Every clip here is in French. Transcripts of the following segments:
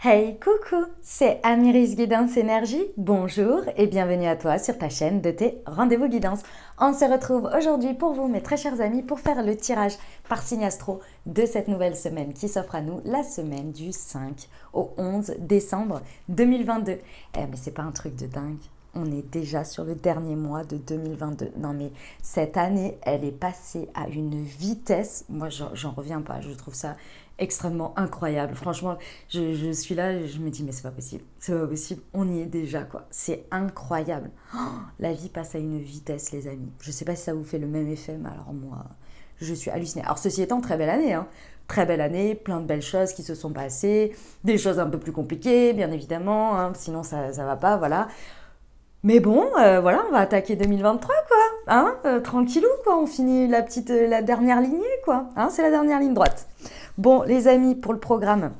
Hey, coucou, c'est Amiris Guidance Énergie. Bonjour et bienvenue à toi sur ta chaîne de tes rendez-vous guidance. On se retrouve aujourd'hui pour vous, mes très chers amis, pour faire le tirage par signe astro de cette nouvelle semaine qui s'offre à nous, la semaine du 5 au 11 décembre 2022. Mais c'est pas un truc de dingue. On est déjà sur le dernier mois de 2022. Non mais cette année, elle est passée à une vitesse. Moi, j'en reviens pas. Je trouve ça extrêmement incroyable. Franchement, je suis là, je me dis, mais c'est pas possible. C'est pas possible. On y est déjà, quoi. C'est incroyable. Oh, la vie passe à une vitesse, les amis. Je sais pas si ça vous fait le même effet, mais alors moi, je suis hallucinée. Alors, ceci étant, très belle année, hein. Très belle année, plein de belles choses qui se sont passées, des choses un peu plus compliquées, bien évidemment, hein, sinon ça va pas, voilà. Mais bon, voilà, on va attaquer 2023, quoi. Hein, tranquillou, quoi. On finit la dernière lignée, quoi. Hein, c'est la dernière ligne droite. Bon, les amis, pour le programme,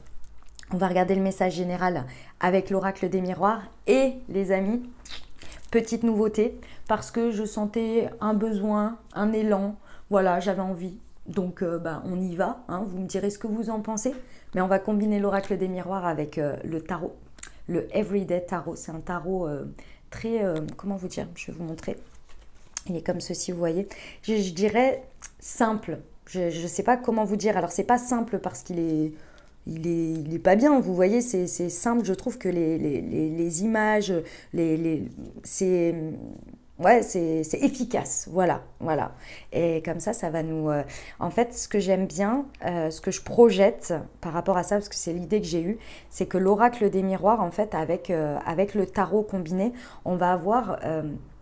on va regarder le message général avec l'oracle des miroirs. Et, les amis, petite nouveauté, parce que je sentais un besoin, un élan. Voilà, j'avais envie. Donc, on y va. Hein, vous me direz ce que vous en pensez. Mais on va combiner l'oracle des miroirs avec le tarot. Le Everyday Tarot. C'est un tarot très, comment vous dire, je vais vous montrer. Il est comme ceci, vous voyez. Je dirais simple. Je ne sais pas comment vous dire. Alors, c'est pas simple parce il est pas bien. Vous voyez, c'est simple. Je trouve que les images, c'est ouais, c'est efficace. Voilà, voilà. Et comme ça va nous. En fait, ce que j'aime bien, ce que je projette par rapport à ça, parce que c'est l'idée que j'ai eue, c'est que l'oracle des miroirs, en fait, avec le tarot combiné, on va avoir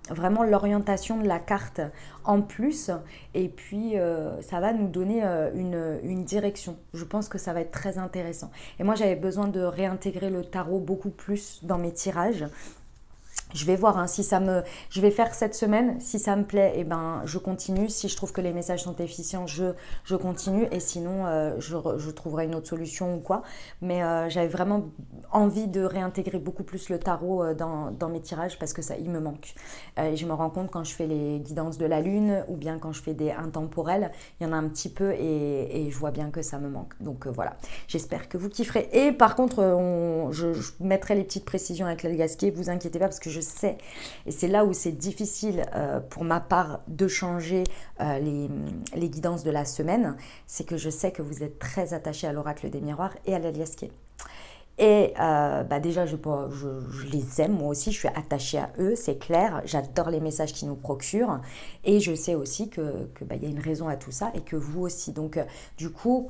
vraiment l'orientation de la carte en plus, et puis ça va nous donner une direction. Je pense que ça va être très intéressant. Et moi, j'avais besoin de réintégrer le tarot beaucoup plus dans mes tirages. Je vais voir, hein, si ça me... Je vais faire cette semaine. Si ça me plaît, eh ben, je continue. Si je trouve que les messages sont efficients, je continue. Et sinon, je trouverai une autre solution ou quoi. Mais j'avais vraiment envie de réintégrer beaucoup plus le tarot dans mes tirages parce que ça, il me manque. Et je me rends compte quand je fais les guidances de la lune ou bien quand je fais des intemporels, il y en a un petit peu et je vois bien que ça me manque. Donc voilà, j'espère que vous kifferez. Et par contre, je mettrai les petites précisions avec l'algasquier. Vous inquiétez pas parce que je sais, et c'est là où c'est difficile pour ma part de changer les guidances de la semaine, c'est que je sais que vous êtes très attachés à l'oracle des miroirs et à l'algasquier. Et déjà, je les aime, moi aussi, je suis attachée à eux, c'est clair. J'adore les messages qu'ils nous procurent. Et je sais aussi que y a une raison à tout ça et que vous aussi. Donc, du coup,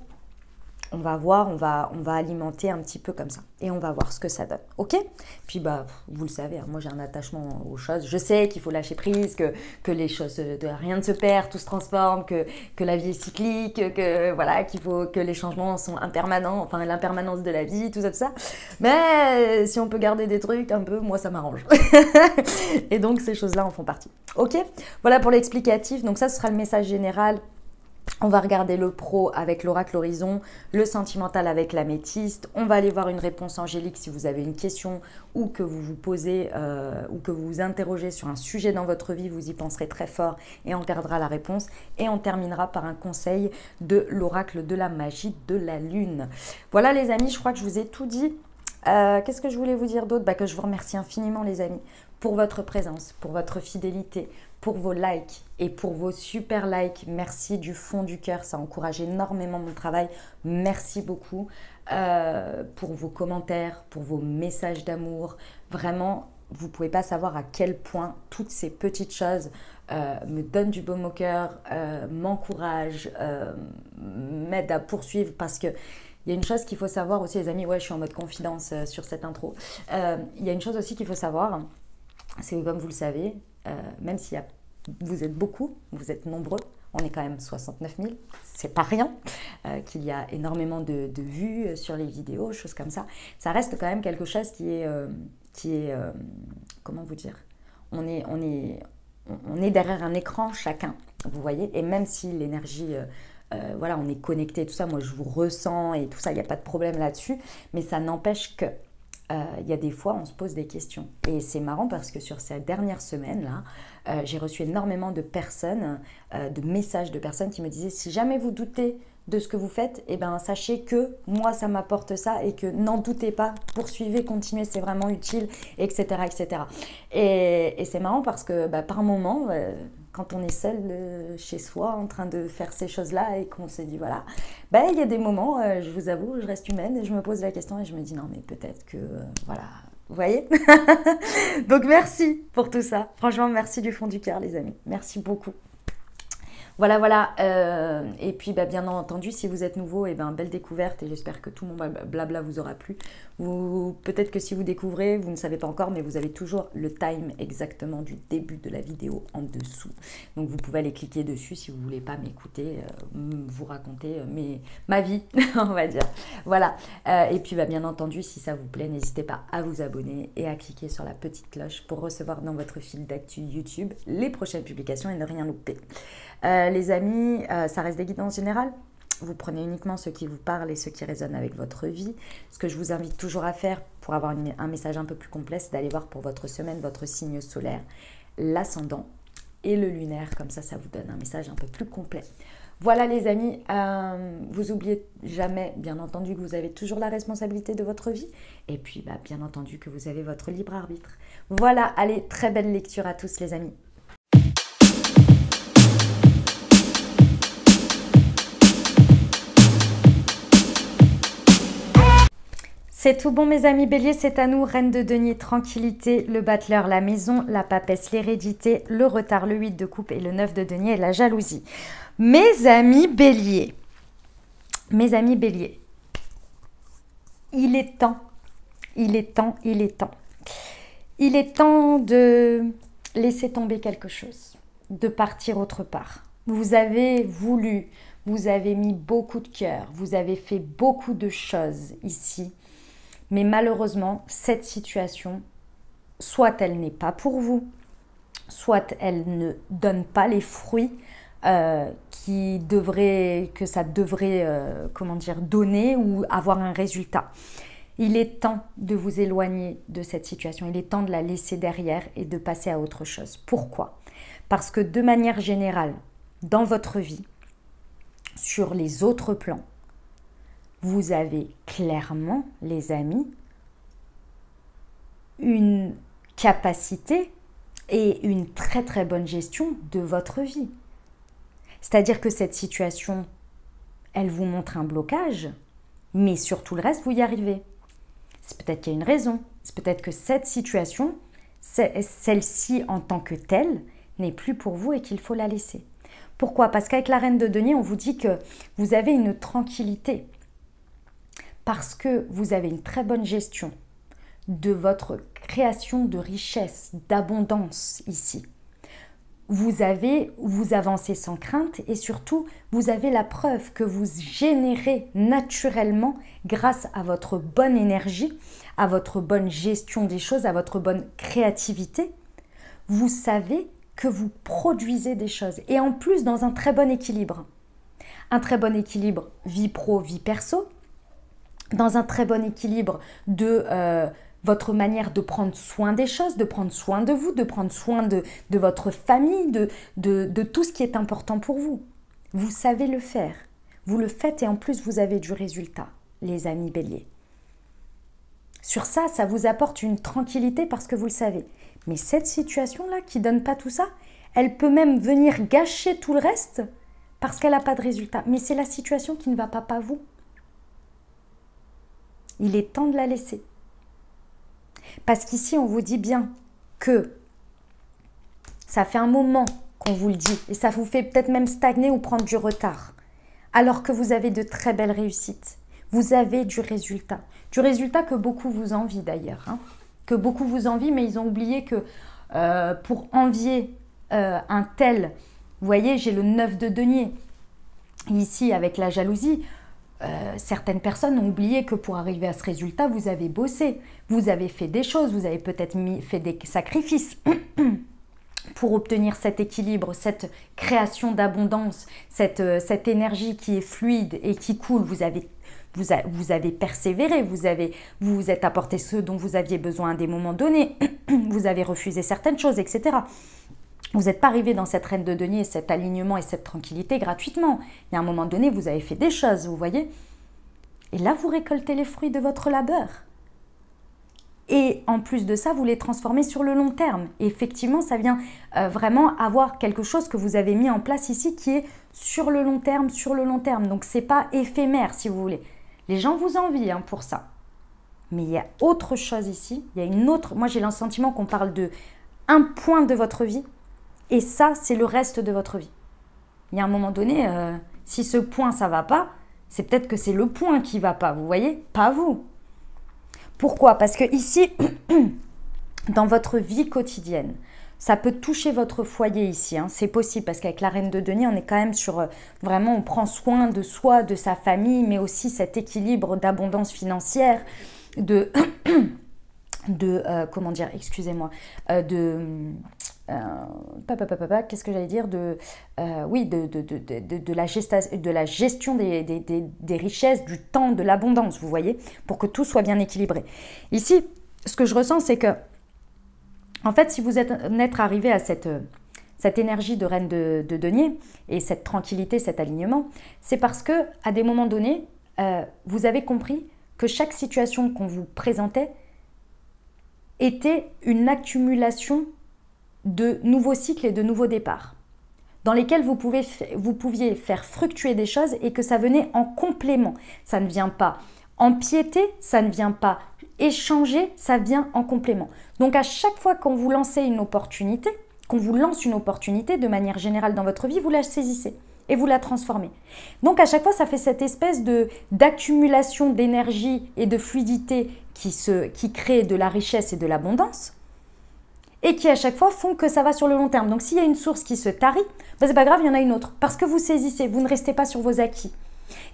on va voir, on va alimenter un petit peu comme ça. Et on va voir ce que ça donne. Ok? Puis vous le savez, hein, moi j'ai un attachement aux choses. Je sais qu'il faut lâcher prise, que les choses, rien ne se perd, tout se transforme, que la vie est cyclique, que voilà, qu'il faut que les changements sont impermanents, enfin l'impermanence de la vie, tout ça. Mais si on peut garder des trucs un peu, moi ça m'arrange. Et donc ces choses-là en font partie. Ok? Voilà pour l'explicatif. Donc ça, ce sera le message général. On va regarder le pro avec l'oracle horizon, le sentimental avec l'améthyste. On va aller voir une réponse angélique si vous avez une question ou que vous vous posez ou que vous vous interrogez sur un sujet dans votre vie. Vous y penserez très fort et on regardera la réponse. Et on terminera par un conseil de l'oracle de la magie de la lune. Voilà les amis, je crois que je vous ai tout dit. Qu'est-ce que je voulais vous dire d'autre? Que je vous remercie infiniment les amis pour votre présence, pour votre fidélité, pour vos likes et pour vos super likes. Merci du fond du cœur, ça encourage énormément mon travail. Merci beaucoup pour vos commentaires, pour vos messages d'amour. Vraiment, vous ne pouvez pas savoir à quel point toutes ces petites choses me donnent du baume au cœur, m'encouragent, m'aident à poursuivre parce que il y a une chose qu'il faut savoir aussi, les amis, ouais, je suis en mode confidence sur cette intro. Il y a une chose aussi qu'il faut savoir, c'est que comme vous le savez, même si vous êtes beaucoup, vous êtes nombreux, on est quand même 69 000, c'est pas rien, qu'il y a énormément de vues sur les vidéos, choses comme ça, ça reste quand même quelque chose qui est comment vous dire, on est derrière un écran chacun, vous voyez, et même si l'énergie... voilà, on est connecté, tout ça, moi je vous ressens et tout ça, il n'y a pas de problème là-dessus, mais ça n'empêche que il y a des fois on se pose des questions. Et c'est marrant parce que sur ces dernières semaines-là, j'ai reçu énormément de personnes, de messages de personnes qui me disaient si jamais vous doutez de ce que vous faites, et ben sachez que moi ça m'apporte ça et que n'en doutez pas, poursuivez, continuez, c'est vraiment utile, etc. etc. Et c'est marrant parce que par moment, quand on est seul chez soi en train de faire ces choses-là et qu'on se dit voilà, il y a des moments, je vous avoue, je reste humaine et je me pose la question et je me dis non mais peut-être que voilà, vous voyez. Donc merci pour tout ça, franchement merci du fond du cœur les amis, merci beaucoup. Voilà, voilà. Et puis, bien entendu, si vous êtes nouveau, belle découverte et j'espère que tout mon blabla vous aura plu. Peut-être que si vous découvrez, vous ne savez pas encore, mais vous avez toujours le time exactement du début de la vidéo en dessous. Donc, vous pouvez aller cliquer dessus si vous ne voulez pas m'écouter, vous raconter ma vie, on va dire. Voilà. Et puis, bien entendu, si ça vous plaît, n'hésitez pas à vous abonner et à cliquer sur la petite cloche pour recevoir dans votre fil d'actu YouTube les prochaines publications et ne rien louper. Les amis, ça reste des guidances générales. Vous prenez uniquement ceux qui vous parlent et ceux qui résonnent avec votre vie. Ce que je vous invite toujours à faire pour avoir un message un peu plus complet, c'est d'aller voir pour votre semaine votre signe solaire, l'ascendant et le lunaire. Comme ça, ça vous donne un message un peu plus complet. Voilà les amis, vous oubliez jamais, bien entendu, que vous avez toujours la responsabilité de votre vie. Et puis, bien entendu, que vous avez votre libre arbitre. Voilà, allez, très belle lecture à tous les amis. C'est tout bon mes amis béliers, c'est à nous, reine de denier, tranquillité, le battleur, la maison, la papesse, l'hérédité, le retard, le 8 de coupe et le 9 de denier et la jalousie. Mes amis béliers, il est temps, il est temps, il est temps. Il est temps de laisser tomber quelque chose, de partir autre part. Vous avez voulu, vous avez mis beaucoup de cœur, vous avez fait beaucoup de choses ici. Mais malheureusement, cette situation, soit elle n'est pas pour vous, soit elle ne donne pas les fruits que ça devrait donner ou avoir un résultat. Il est temps de vous éloigner de cette situation. Il est temps de la laisser derrière et de passer à autre chose. Pourquoi? Parce que de manière générale, dans votre vie, sur les autres plans, vous avez clairement, les amis, une capacité et une très très bonne gestion de votre vie. C'est-à-dire que cette situation, elle vous montre un blocage, mais sur tout le reste, vous y arrivez. C'est peut-être qu'il y a une raison. C'est peut-être que cette situation, celle-ci en tant que telle, n'est plus pour vous et qu'il faut la laisser. Pourquoi? Parce qu'avec la reine de denier, on vous dit que vous avez une tranquillité. Parce que vous avez une très bonne gestion de votre création de richesse, d'abondance ici. Vous avancez sans crainte et surtout, vous avez la preuve que vous générez naturellement grâce à votre bonne énergie, à votre bonne gestion des choses, à votre bonne créativité. Vous savez que vous produisez des choses et en plus dans un très bon équilibre. Un très bon équilibre vie pro, vie perso, dans un très bon équilibre de votre manière de prendre soin des choses, de prendre soin de vous, de prendre soin de votre famille, de tout ce qui est important pour vous. Vous savez le faire. Vous le faites et en plus vous avez du résultat, les amis béliers. Sur ça, ça vous apporte une tranquillité parce que vous le savez. Mais cette situation-là qui ne donne pas tout ça, elle peut même venir gâcher tout le reste parce qu'elle n'a pas de résultat. Mais c'est la situation qui ne va pas vous. Il est temps de la laisser. Parce qu'ici, on vous dit bien que ça fait un moment qu'on vous le dit et ça vous fait peut-être même stagner ou prendre du retard. Alors que vous avez de très belles réussites. Vous avez du résultat. Du résultat que beaucoup vous envient d'ailleurs. Que beaucoup vous envient, mais ils ont oublié que pour envier un tel, vous voyez, j'ai le 9 de denier. Ici, avec la jalousie, certaines personnes ont oublié que pour arriver à ce résultat, vous avez bossé, vous avez fait des choses, vous avez peut-être fait des sacrifices pour obtenir cet équilibre, cette création d'abondance, cette énergie qui est fluide et qui coule. Vous avez persévéré, vous êtes apporté ce dont vous aviez besoin à des moments donnés, vous avez refusé certaines choses, etc. Vous n'êtes pas arrivé dans cette reine de denier, cet alignement et cette tranquillité gratuitement. Il y a un moment donné, vous avez fait des choses, vous voyez. Et là, vous récoltez les fruits de votre labeur. Et en plus de ça, vous les transformez sur le long terme. Et effectivement, ça vient vraiment avoir quelque chose que vous avez mis en place ici qui est sur le long terme, sur le long terme. Donc, ce n'est pas éphémère, si vous voulez. Les gens vous envient hein, pour ça. Mais il y a autre chose ici. Il y a une autre... Moi, j'ai le sentiment qu'on parle de un point de votre vie. Et ça, c'est le reste de votre vie. Il y a un moment donné, si ce point, ça ne va pas, c'est peut-être que c'est le point qui ne va pas, vous voyez? Pas vous. Pourquoi? Parce que ici, dans votre vie quotidienne, ça peut toucher votre foyer ici. Hein. C'est possible parce qu'avec la reine de denier, on est quand même sur... vraiment, on prend soin de soi, de sa famille, mais aussi cet équilibre d'abondance financière, comment dire, excusez-moi, qu'est-ce que j'allais dire de la gestion des richesses, du temps, de l'abondance, vous voyez, pour que tout soit bien équilibré. Ici, ce que je ressens, c'est que, en fait, si vous êtes arrivé à cette énergie de reine de denier et cette tranquillité, cet alignement, c'est parce que à des moments donnés, vous avez compris que chaque situation qu'on vous présentait était une accumulation de nouveaux cycles et de nouveaux départs, dans lesquels vous pouviez faire fructuer des choses et que ça venait en complément. Ça ne vient pas empiéter, ça ne vient pas échanger, ça vient en complément. Donc à chaque fois qu'on vous lance une opportunité, de manière générale dans votre vie, vous la saisissez et vous la transformez. Donc à chaque fois, ça fait cette espèce d'accumulation d'énergie et de fluidité qui crée de la richesse et de l'abondance, et qui à chaque fois font que ça va sur le long terme. Donc s'il y a une source qui se tarit, ben c'est pas grave, il y en a une autre. Parce que vous saisissez, vous ne restez pas sur vos acquis.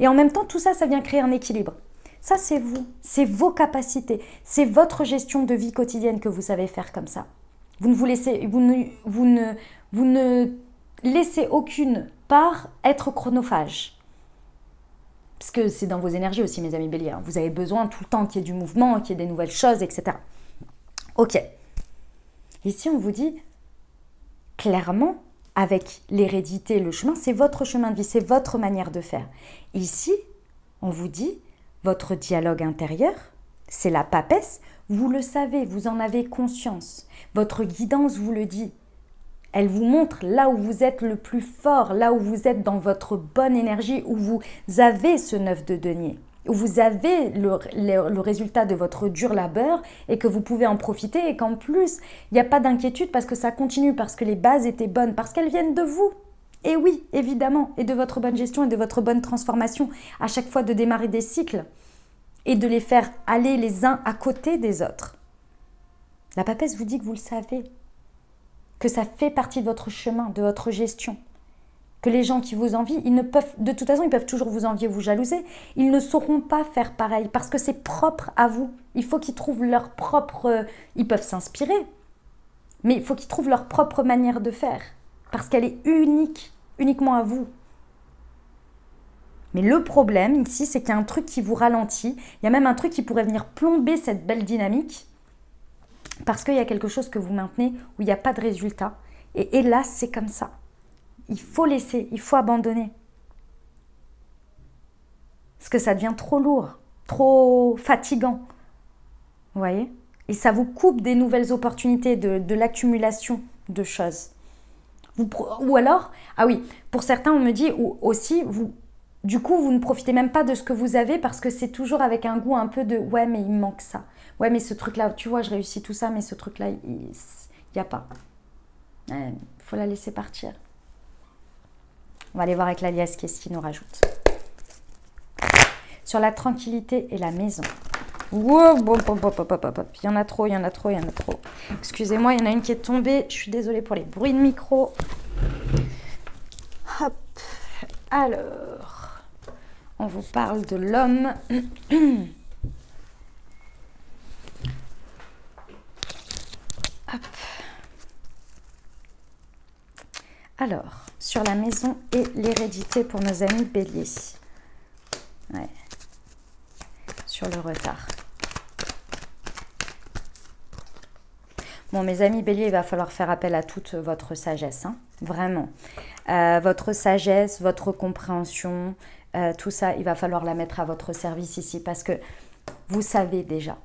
Et en même temps, tout ça, ça vient créer un équilibre. Ça, c'est vous, c'est vos capacités, c'est votre gestion de vie quotidienne que vous savez faire comme ça. Vous ne laissez aucune part être chronophage. Parce que c'est dans vos énergies aussi, mes amis béliers. Vous avez besoin tout le temps qu'il y ait du mouvement, qu'il y ait des nouvelles choses, etc. Ok. Ici, on vous dit clairement, avec l'hérédité, le chemin, c'est votre chemin de vie, c'est votre manière de faire. Ici, on vous dit, votre dialogue intérieur, c'est la papesse, vous le savez, vous en avez conscience. Votre guidance vous le dit. Elle vous montre là où vous êtes le plus fort, là où vous êtes dans votre bonne énergie, où vous avez ce 9 de denier, où vous avez le résultat de votre dur labeur et que vous pouvez en profiter et qu'en plus, il n'y a pas d'inquiétude parce que ça continue, parce que les bases étaient bonnes, parce qu'elles viennent de vous. Et oui, évidemment, et de votre bonne gestion et de votre bonne transformation, à chaque fois de démarrer des cycles et de les faire aller les uns à côté des autres. La papesse vous dit que vous le savez, que ça fait partie de votre chemin, de votre gestion. Que les gens qui vous envient, de toute façon, ils peuvent toujours vous envier, vous jalouser. Ils ne sauront pas faire pareil parce que c'est propre à vous. Il faut qu'ils trouvent leur propre... Ils peuvent s'inspirer, mais il faut qu'ils trouvent leur propre manière de faire parce qu'elle est unique, uniquement à vous. Mais le problème ici, c'est qu'il y a un truc qui vous ralentit. Il y a même un truc qui pourrait venir plomber cette belle dynamique parce qu'il y a quelque chose que vous maintenez où il n'y a pas de résultat. Et hélas, c'est comme ça. Il faut laisser, il faut abandonner. Parce que ça devient trop lourd, trop fatigant. Vous voyez? Et ça vous coupe des nouvelles opportunités, de l'accumulation de choses. Ou alors, ah oui, pour certains, on me dit aussi, du coup, vous ne profitez même pas de ce que vous avez parce que c'est toujours avec un goût un peu de « ouais, mais il me manque ça. Ouais, mais ce truc-là, tu vois, je réussis tout ça, mais ce truc-là, il n'y a pas. Il faut la laisser partir. » On va aller voir avec l'alias qu'est-ce qu'il nous rajoute. Sur la tranquillité et la maison. Wow, il y en a trop, il y en a trop, il y en a trop. Excusez-moi, il y en a une qui est tombée. Je suis désolée pour les bruits de micro. Hop. Alors, on vous parle de l'homme. Hop. Alors, sur la maison et l'hérédité pour nos amis béliers. Ouais. Sur le retard. Bon, mes amis béliers, il va falloir faire appel à toute votre sagesse, hein, vraiment. Votre sagesse, votre compréhension, tout ça, il va falloir la mettre à votre service ici parce que vous savez déjà.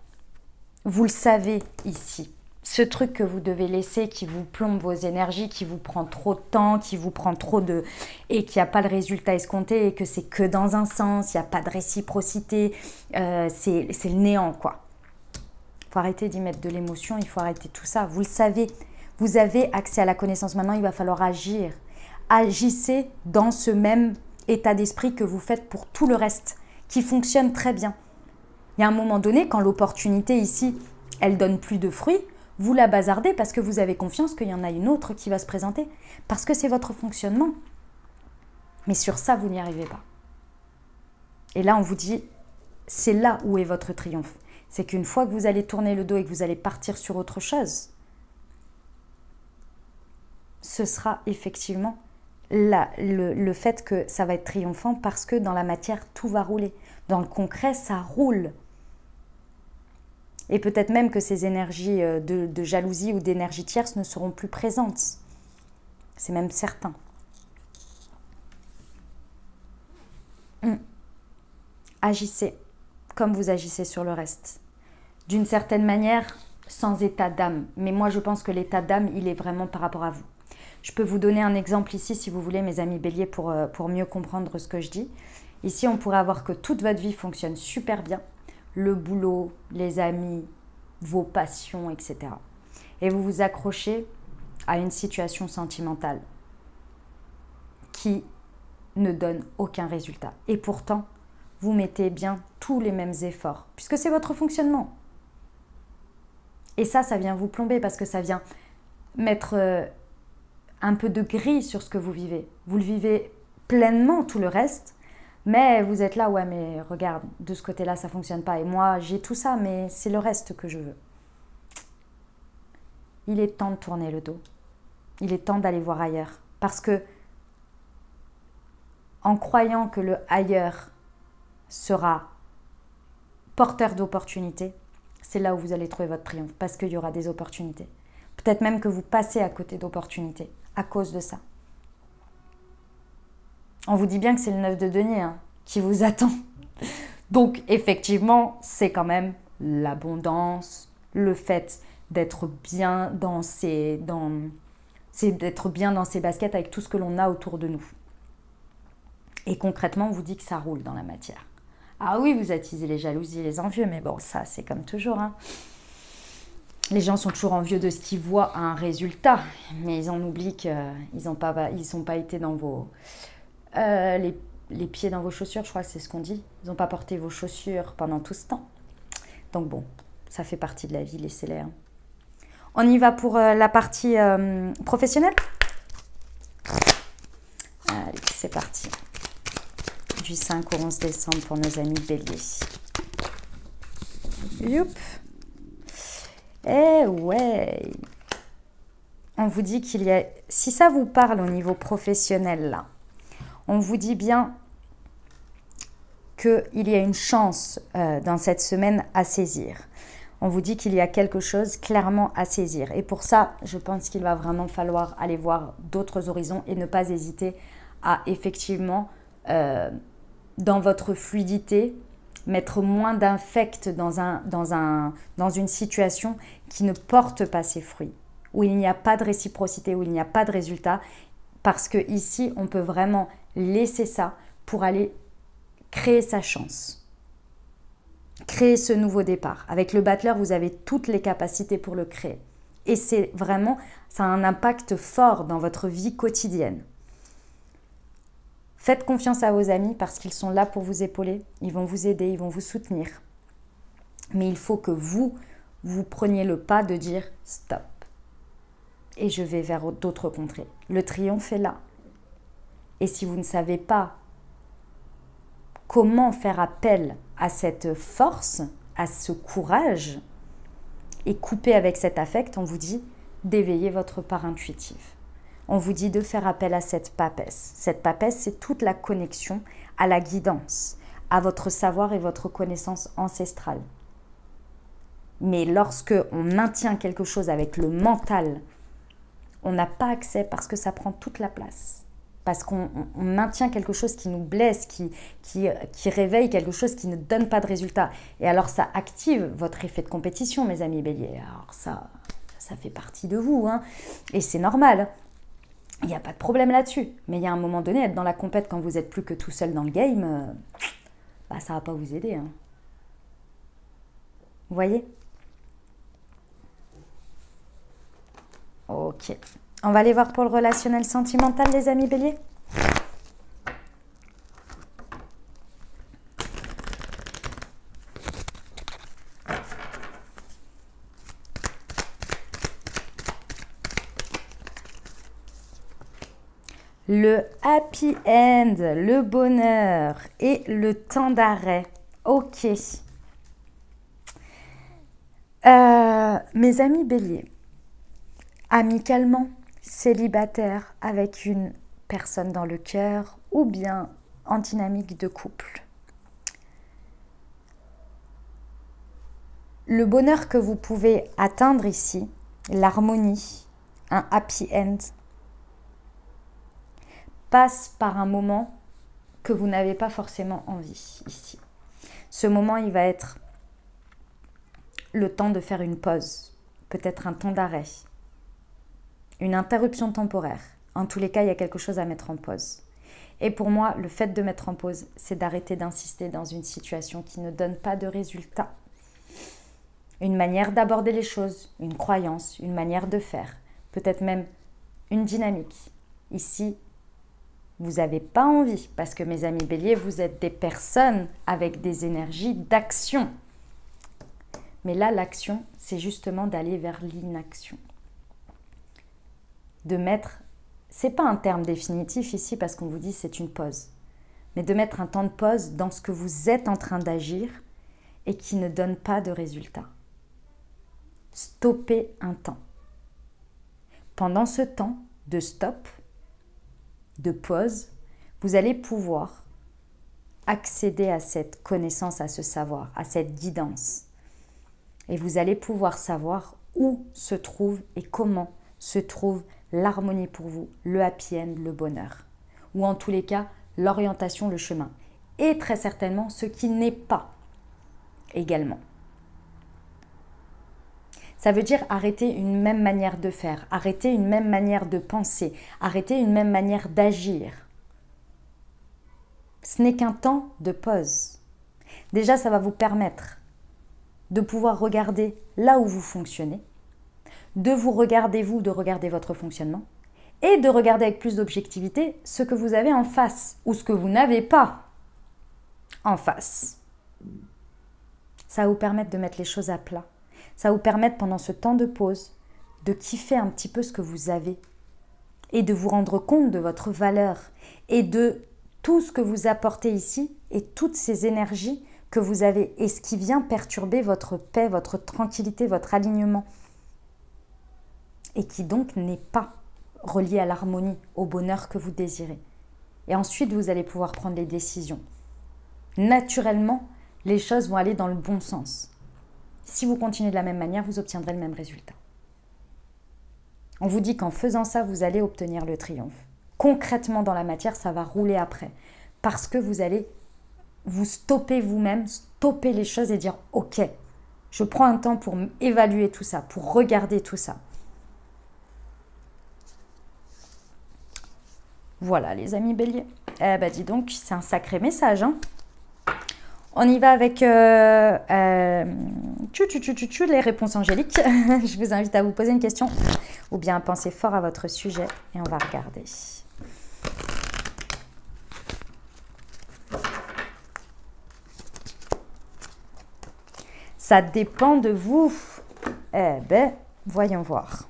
Vous le savez ici. Ce truc que vous devez laisser, qui vous plombe vos énergies, qui vous prend trop de temps, qui vous prend trop de... et qu'il n'y a pas de résultat escompté et que c'est que dans un sens, il n'y a pas de réciprocité, c'est le néant, quoi. Il faut arrêter d'y mettre de l'émotion, il faut arrêter tout ça. Vous le savez, vous avez accès à la connaissance. Maintenant, il va falloir agir. Agissez dans ce même état d'esprit que vous faites pour tout le reste, qui fonctionne très bien. Il y a un moment donné, quand l'opportunité ici, elle donne plus de fruits, vous la bazardez parce que vous avez confiance qu'il y en a une autre qui va se présenter. Parce que c'est votre fonctionnement. Mais sur ça, vous n'y arrivez pas. Et là, on vous dit, c'est là où est votre triomphe. C'est qu'une fois que vous allez tourner le dos et que vous allez partir sur autre chose, ce sera effectivement le fait que ça va être triomphant parce que dans la matière, tout va rouler. Dans le concret, ça roule. Et peut-être même que ces énergies de jalousie ou d'énergie tierce ne seront plus présentes. C'est même certain. Agissez comme vous agissez sur le reste. D'une certaine manière, sans état d'âme. Mais moi, je pense que l'état d'âme, il est vraiment par rapport à vous. Je peux vous donner un exemple ici, si vous voulez, mes amis béliers, pour mieux comprendre ce que je dis. Ici, on pourrait avoir que toute votre vie fonctionne super bien. Le boulot, les amis, vos passions, etc. Et vous vous accrochez à une situation sentimentale qui ne donne aucun résultat. Et pourtant, vous mettez bien tous les mêmes efforts, puisque c'est votre fonctionnement. Et ça vient vous plomber parce que ça vient mettre un peu de gris sur ce que vous vivez. Vous le vivez pleinement, tout le reste, mais vous êtes là, ouais, mais regarde, de ce côté-là, ça ne fonctionne pas. Et moi, j'ai tout ça, mais c'est le reste que je veux. Il est temps de tourner le dos. Il est temps d'aller voir ailleurs. Parce que, en croyant que le ailleurs sera porteur d'opportunités, c'est là où vous allez trouver votre triomphe, parce qu'il y aura des opportunités. Peut-être même que vous passez à côté d'opportunités à cause de ça. On vous dit bien que c'est le 9 de denier qui vous attend. Donc, effectivement, c'est quand même l'abondance, le fait d'être bien dans ses baskets avec tout ce que l'on a autour de nous. Et concrètement, on vous dit que ça roule dans la matière. Ah oui, vous attisez les jalousies, les envieux, mais bon, ça, c'est comme toujours. Les gens sont toujours envieux de ce qu'ils voient à un résultat, mais ils en oublient qu'ils n'ont pas été dans vos... les pieds dans vos chaussures, je crois que c'est ce qu'on dit. Ils n'ont pas porté vos chaussures pendant tout ce temps. Donc bon, ça fait partie de la vie, laissez-les. On y va pour la partie professionnelle. Allez, c'est parti. Du 5 au 11 décembre pour nos amis béliers. Youp. Eh ouais. On vous dit qu'il y a... Si ça vous parle au niveau professionnel, là, on vous dit bien qu'il y a une chance dans cette semaine à saisir. On vous dit qu'il y a quelque chose clairement à saisir. Et pour ça, je pense qu'il va vraiment falloir aller voir d'autres horizons et ne pas hésiter à effectivement, dans votre fluidité, mettre moins d'infect dans une situation qui ne porte pas ses fruits, où il n'y a pas de réciprocité, où il n'y a pas de résultat, parce que ici, on peut vraiment laisser ça pour aller créer sa chance, créer ce nouveau départ. Avec le battleur, vous avez toutes les capacités pour le créer. Et c'est vraiment, ça a un impact fort dans votre vie quotidienne. Faites confiance à vos amis parce qu'ils sont là pour vous épauler. Ils vont vous aider, ils vont vous soutenir. Mais il faut que vous preniez le pas de dire « stop ». Et je vais vers d'autres contrées. Le triomphe est là. Et si vous ne savez pas comment faire appel à cette force, à ce courage, et couper avec cet affect, on vous dit d'éveiller votre part intuitive. On vous dit de faire appel à cette papesse. Cette papesse, c'est toute la connexion à la guidance, à votre savoir et votre connaissance ancestrale. Mais lorsque on maintient quelque chose avec le mental, on n'a pas accès parce que ça prend toute la place. Parce qu'on maintient quelque chose qui nous blesse, qui réveille quelque chose qui ne donne pas de résultat. Et alors ça active votre effet de compétition, mes amis béliers. Alors ça fait partie de vous, hein. Et c'est normal. Il n'y a pas de problème là-dessus. Mais il y a un moment donné, être dans la compète quand vous n'êtes plus que tout seul dans le game, ça ne va pas vous aider, hein. Vous voyez? Ok. On va aller voir pour le relationnel sentimental, les amis béliers. Le happy end, le bonheur et le temps d'arrêt. Ok. Mes amis béliers, amicalement, célibataire avec une personne dans le cœur ou bien en dynamique de couple. Le bonheur que vous pouvez atteindre ici, l'harmonie, un happy end, passe par un moment que vous n'avez pas forcément envie ici. Ce moment, il va être le temps de faire une pause, peut-être un temps d'arrêt, une interruption temporaire. En tous les cas, il y a quelque chose à mettre en pause. Et pour moi, le fait de mettre en pause, c'est d'arrêter d'insister dans une situation qui ne donne pas de résultat. Une manière d'aborder les choses, une croyance, une manière de faire, peut-être même une dynamique. Ici, vous n'avez pas envie, parce que mes amis béliers, vous êtes des personnes avec des énergies d'action. Mais là, l'action, c'est justement d'aller vers l'inaction. De mettre, c'est pas un terme définitif ici parce qu'on vous dit c'est une pause, mais de mettre un temps de pause dans ce que vous êtes en train d'agir et qui ne donne pas de résultat. Stopper un temps. Pendant ce temps de stop, de pause, vous allez pouvoir accéder à cette connaissance, à ce savoir, à cette guidance. Et vous allez pouvoir savoir où se trouve et comment se trouve l'harmonie pour vous, le happy end, le bonheur. Ou en tous les cas, l'orientation, le chemin. Et très certainement ce qui n'est pas également. Ça veut dire arrêter une même manière de faire, arrêter une même manière de penser, arrêter une même manière d'agir. Ce n'est qu'un temps de pause. Déjà, ça va vous permettre de pouvoir regarder là où vous fonctionnez, de vous regarder vous, de regarder votre fonctionnement et de regarder avec plus d'objectivité ce que vous avez en face ou ce que vous n'avez pas en face. Ça va vous permettre de mettre les choses à plat. Ça va vous permettre pendant ce temps de pause de kiffer un petit peu ce que vous avez et de vous rendre compte de votre valeur et de tout ce que vous apportez ici et toutes ces énergies que vous avez et ce qui vient perturber votre paix, votre tranquillité, votre alignement et qui donc n'est pas relié à l'harmonie, au bonheur que vous désirez. Et ensuite, vous allez pouvoir prendre les décisions. Naturellement, les choses vont aller dans le bon sens. Si vous continuez de la même manière, vous obtiendrez le même résultat. On vous dit qu'en faisant ça, vous allez obtenir le triomphe. Concrètement, dans la matière, ça va rouler après. Parce que vous allez vous stopper vous-même, stopper les choses et dire « Ok, je prends un temps pour évaluer tout ça, pour regarder tout ça. » Voilà, les amis béliers. Eh ben, dis donc, c'est un sacré message, hein. On y va avec les réponses angéliques. Je vous invite à vous poser une question ou bien à penser fort à votre sujet et on va regarder. Ça dépend de vous. Eh ben, voyons voir.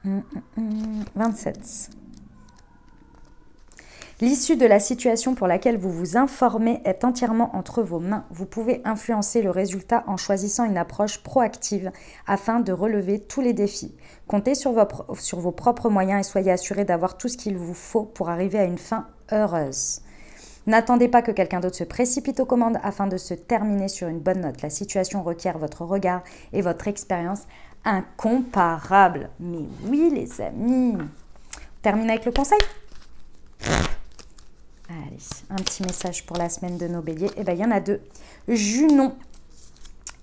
Mmh, 27. L'issue de la situation pour laquelle vous vous informez est entièrement entre vos mains. Vous pouvez influencer le résultat en choisissant une approche proactive afin de relever tous les défis. Comptez sur vos propres moyens et soyez assurés d'avoir tout ce qu'il vous faut pour arriver à une fin heureuse. N'attendez pas que quelqu'un d'autre se précipite aux commandes afin de se terminer sur une bonne note. La situation requiert votre regard et votre expérience incomparable. Mais oui, les amis. On termine avec le conseil. Allez, un petit message pour la semaine de nos béliers. Eh bien, il y en a deux. Junon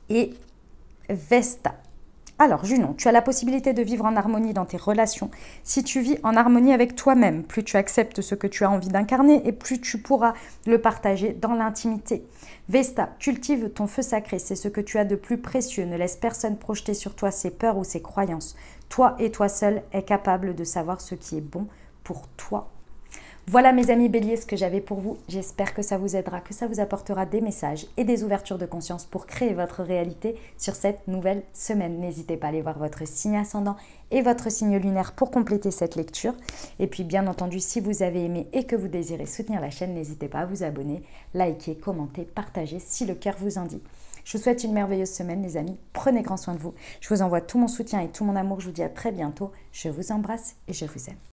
et Vesta. Alors, Junon, tu as la possibilité de vivre en harmonie dans tes relations. Si tu vis en harmonie avec toi-même, plus tu acceptes ce que tu as envie d'incarner et plus tu pourras le partager dans l'intimité. Vesta, cultive ton feu sacré, c'est ce que tu as de plus précieux. Ne laisse personne projeter sur toi ses peurs ou ses croyances. Toi et toi seul es capable de savoir ce qui est bon pour toi. Voilà mes amis béliers ce que j'avais pour vous. J'espère que ça vous aidera, que ça vous apportera des messages et des ouvertures de conscience pour créer votre réalité sur cette nouvelle semaine. N'hésitez pas à aller voir votre signe ascendant et votre signe lunaire pour compléter cette lecture. Et puis bien entendu, si vous avez aimé et que vous désirez soutenir la chaîne, n'hésitez pas à vous abonner, liker, commenter, partager si le cœur vous en dit. Je vous souhaite une merveilleuse semaine les amis. Prenez grand soin de vous. Je vous envoie tout mon soutien et tout mon amour. Je vous dis à très bientôt. Je vous embrasse et je vous aime.